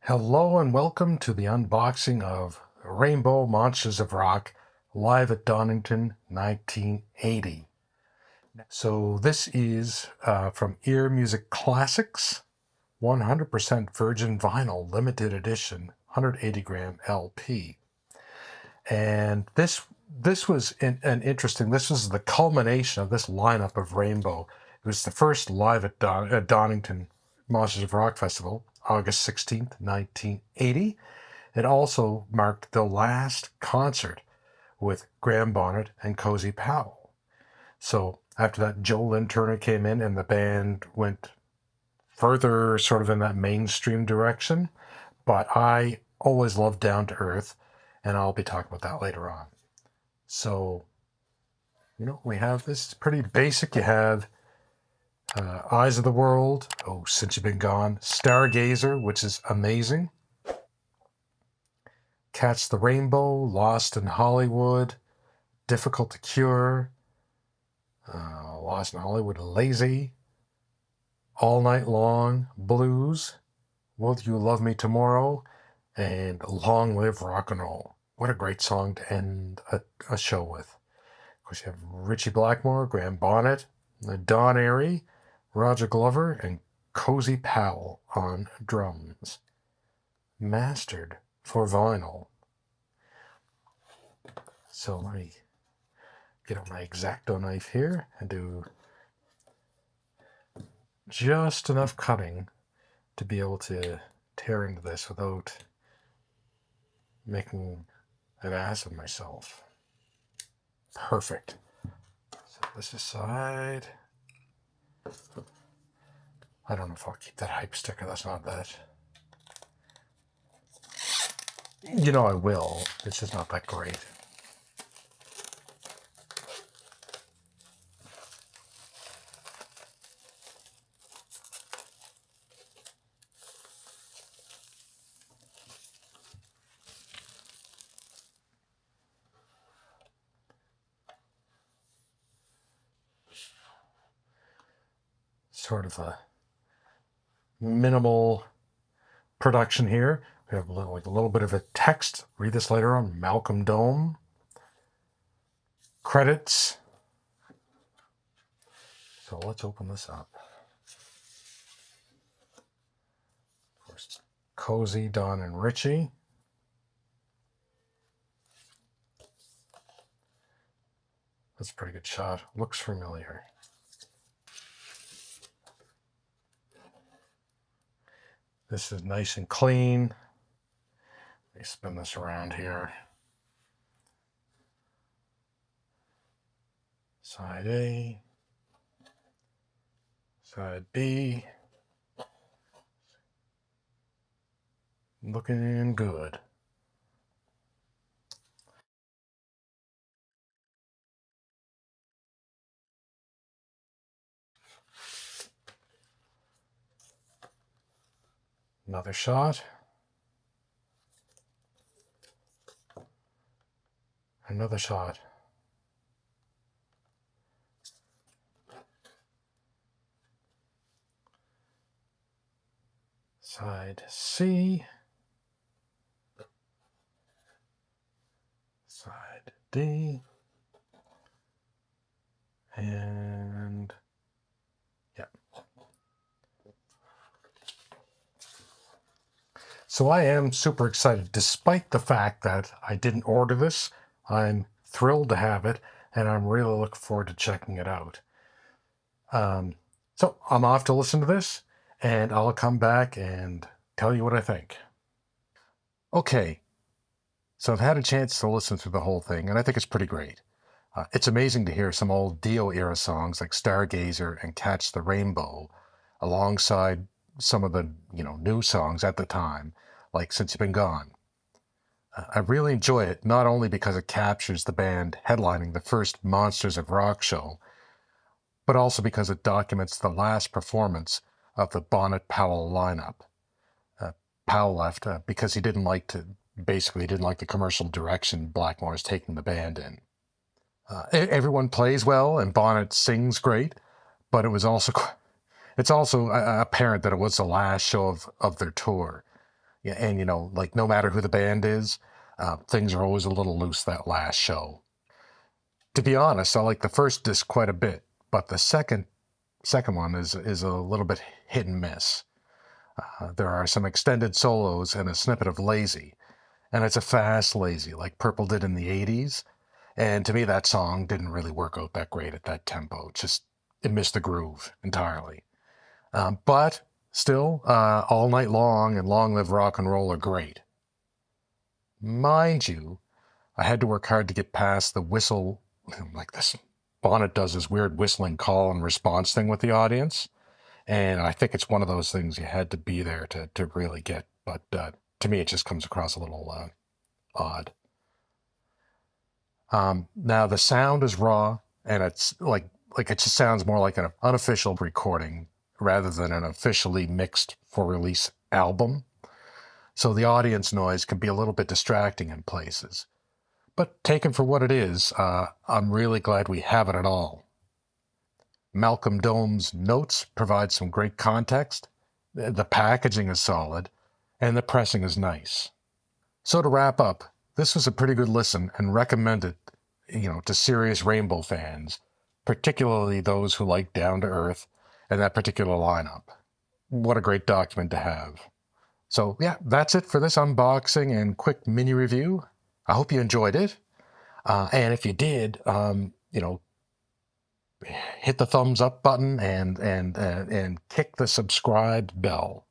Hello and welcome to the unboxing of Rainbow Monsters of Rock live at Donington 1980. So this is from Ear Music Classics, 100% virgin vinyl limited edition 180 gram LP. And this was an interesting, this was the culmination of this lineup of Rainbow. It was the first live at Donington Monsters of Rock Festival, August 16th, 1980. It also marked the last concert with Graham Bonnet and Cozy Powell. So after that, Joe Lynn Turner came in and the band went further sort of in that mainstream direction. But I always loved Down to Earth, and I'll be talking about that later on. So, we have this pretty basic. You have Eyes of the World, Oh, Since You've Been Gone, Stargazer, which is amazing, Catch the Rainbow, Lost in Hollywood, Difficult to Cure, Lost in Hollywood, Lazy, All Night Long, Blues, Will You Love Me Tomorrow, and Long Live Rock and Roll. What a great song to end a show with. Of course, you have Ritchie Blackmore, Graham Bonnet, Don Airey, Roger Glover, and Cozy Powell on drums. Mastered for vinyl. So let me get out my X-Acto knife here and do just enough cutting to be able to tear into this without making an ass of myself. Perfect. So this aside, I don't know if I'll keep that hype sticker. That's not that. I will. It's just not that great. Sort of a minimal production here. We have a little bit of a text. Read this later on. Malcolm Dome. Credits. So let's open this up. Of course, Cozy, Don, and Ritchie. That's a pretty good shot. Looks familiar. This is nice and clean. Let me spin this around here. Side A. Side B. Looking good. Another shot. Another shot. Side C. Side D. And yeah. So I am super excited, despite the fact that I didn't order this. I'm thrilled to have it, and I'm really looking forward to checking it out. So I'm off to listen to this, and I'll come back and tell you what I think. Okay, so I've had a chance to listen through the whole thing, and I think it's pretty great. It's amazing to hear some old Dio-era songs like Stargazer and Catch the Rainbow, alongside some of the new songs at the time, like Since You've Been Gone. I really enjoy it, not only because it captures the band headlining the first Monsters of Rock show, but also because it documents the last performance of the Bonnet-Powell lineup. Powell left because he didn't like the commercial direction Blackmore is taking the band in. Everyone plays well and Bonnet sings great, but it's also apparent that it was the last show of their tour. Yeah, and like no matter who the band is, things are always a little loose that last show. To be honest, I like the first disc quite a bit, but the second one is a little bit hit and miss. There are some extended solos and a snippet of Lazy, and it's a fast Lazy like Purple did in the 80s. And to me, that song didn't really work out that great at that tempo. It missed the groove entirely. But still, All Night Long and Long Live Rock and Roll are great. Mind you, I had to work hard to get past the whistle, like this. Bonnet does this weird whistling call and response thing with the audience. And I think it's one of those things you had to be there to really get. But to me, it just comes across a little odd. Now, the sound is raw, and it's like it just sounds more like an unofficial recording rather than an officially mixed for release album. So the audience noise can be a little bit distracting in places. But taken for what it is, I'm really glad we have it at all. Malcolm Dome's notes provide some great context, the packaging is solid, and the pressing is nice. So to wrap up, this was a pretty good listen and recommend it, to serious Rainbow fans, particularly those who like Down to Earth and that particular lineup. What a great document to have. So yeah, that's it for this unboxing and quick mini review. I hope you enjoyed it. And if you did, hit the thumbs up button and kick the subscribe bell.